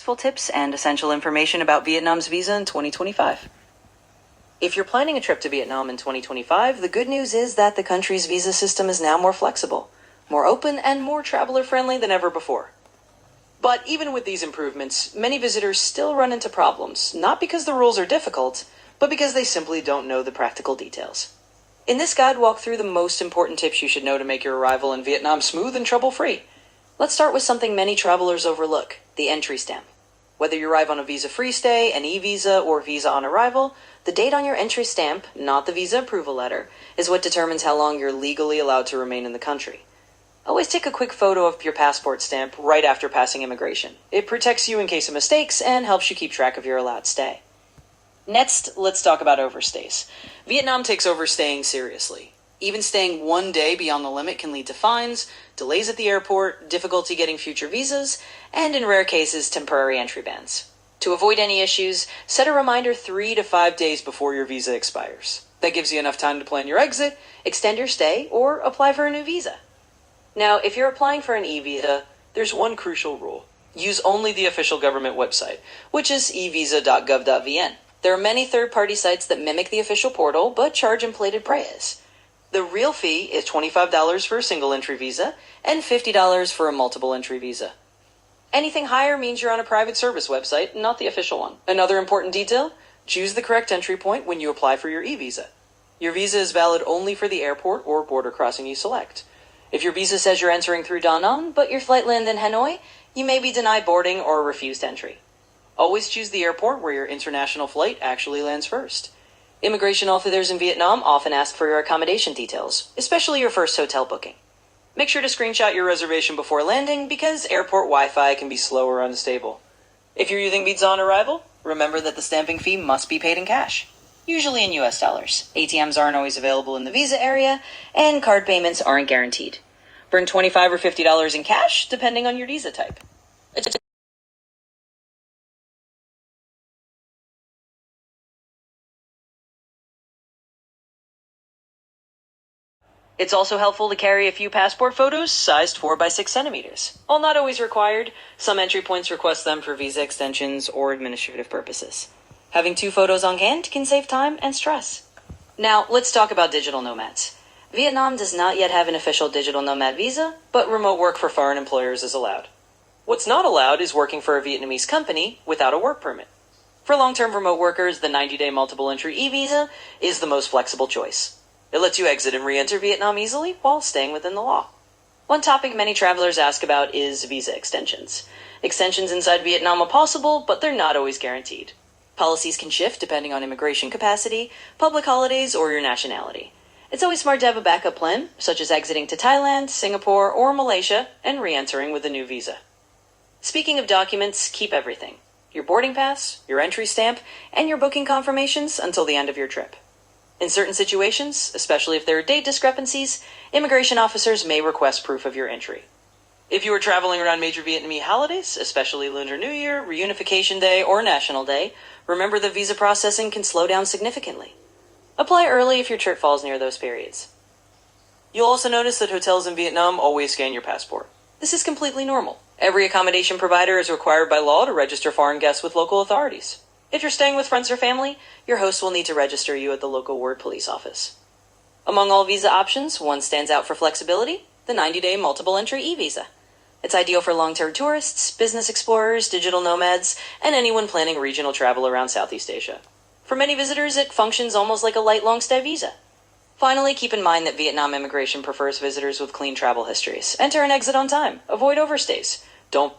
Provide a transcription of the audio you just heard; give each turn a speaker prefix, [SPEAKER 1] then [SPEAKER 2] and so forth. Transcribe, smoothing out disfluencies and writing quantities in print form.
[SPEAKER 1] useful tips and essential information about Vietnam's visa in 2025. If you're planning a trip to Vietnam in 2025, the good news is that the country's visa system is now more flexible, more open, and more traveler-friendly than ever before. But even with these improvements, many visitors still run into problems, not because the rules are difficult, but because they simply don't know the practical details. In this guide, walk through the most important tips you should know to make your arrival in Vietnam smooth and trouble-free. Let's start with something many travelers overlook, the entry stamp. Whether you arrive on a visa-free stay, an e-visa, or visa on arrival, the date on your entry stamp, not the visa approval letter, is what determines how long you're legally allowed to remain in the country. Always take a quick photo of your passport stamp right after passing immigration. It protects you in case of mistakes and helps you keep track of your allowed stay. Next, let's talk about overstays. Vietnam takes overstaying seriously. Even staying one day beyond the limit can lead to fines, delays at the airport, difficulty getting future visas, and in rare cases, temporary entry bans. To avoid any issues, set a reminder 3 to 5 days before your visa expires. That gives you enough time to plan your exit, extend your stay, or apply for a new visa. Now, if you're applying for an e-visa, there's one crucial rule. Use only the official government website, which is evisa.gov.vn. There are many third-party sites that mimic the official portal, but charge inflated prices. The real fee is $25 for a single entry visa and $50 for a multiple entry visa. Anything higher means you're on a private service website, not the official one. Another important detail, choose the correct entry point when you apply for your e-visa. Your visa is valid only for the airport or border crossing you select. If your visa says you're entering through Da Nang, but your flight lands in Hanoi, you may be denied boarding or refused entry. Always choose the airport where your international flight actually lands first. Immigration officers in Vietnam often ask for your accommodation details, especially your first hotel booking. Make sure to screenshot your reservation before landing because airport Wi-Fi can be slow or unstable. If you're using Visa on arrival, remember that the stamping fee must be paid in cash, usually in US dollars. ATMs aren't always available in the visa area, and card payments aren't guaranteed. Bring $25 or $50 in cash, depending on your visa type. It's also helpful to carry a few passport photos sized 4 by 6 centimeters. While not always required, some entry points request them for visa extensions or administrative purposes. Having 2 photos on hand can save time and stress. Now, let's talk about digital nomads. Vietnam does not yet have an official digital nomad visa, but remote work for foreign employers is allowed. What's not allowed is working for a Vietnamese company without a work permit. For long-term remote workers, the 90-day multiple entry e-visa is the most flexible choice. It lets you exit and re-enter Vietnam easily while staying within the law. One topic many travelers ask about is visa extensions. Extensions inside Vietnam are possible, but they're not always guaranteed. Policies can shift depending on immigration capacity, public holidays, or your nationality. It's always smart to have a backup plan, such as exiting to Thailand, Singapore, or Malaysia, and re-entering with a new visa. Speaking of documents, keep everything. Your boarding pass, your entry stamp, and your booking confirmations until the end of your trip. In certain situations, especially if there are date discrepancies, immigration officers may request proof of your entry. If you are traveling around major Vietnamese holidays, especially Lunar New Year, Reunification Day, or National Day, remember that visa processing can slow down significantly. Apply early if your trip falls near those periods. You'll also notice that hotels in Vietnam always scan your passport. This is completely normal. Every accommodation provider is required by law to register foreign guests with local authorities. If you're staying with friends or family, your host will need to register you at the local ward police office. Among all visa options, one stands out for flexibility, the 90-day multiple entry e-visa. It's ideal for long-term tourists, business explorers, digital nomads, and anyone planning regional travel around Southeast Asia. For many visitors, it functions almost like a light long-stay visa. Finally, keep in mind that Vietnam immigration prefers visitors with clean travel histories. Enter and exit on time. Avoid overstays. Don't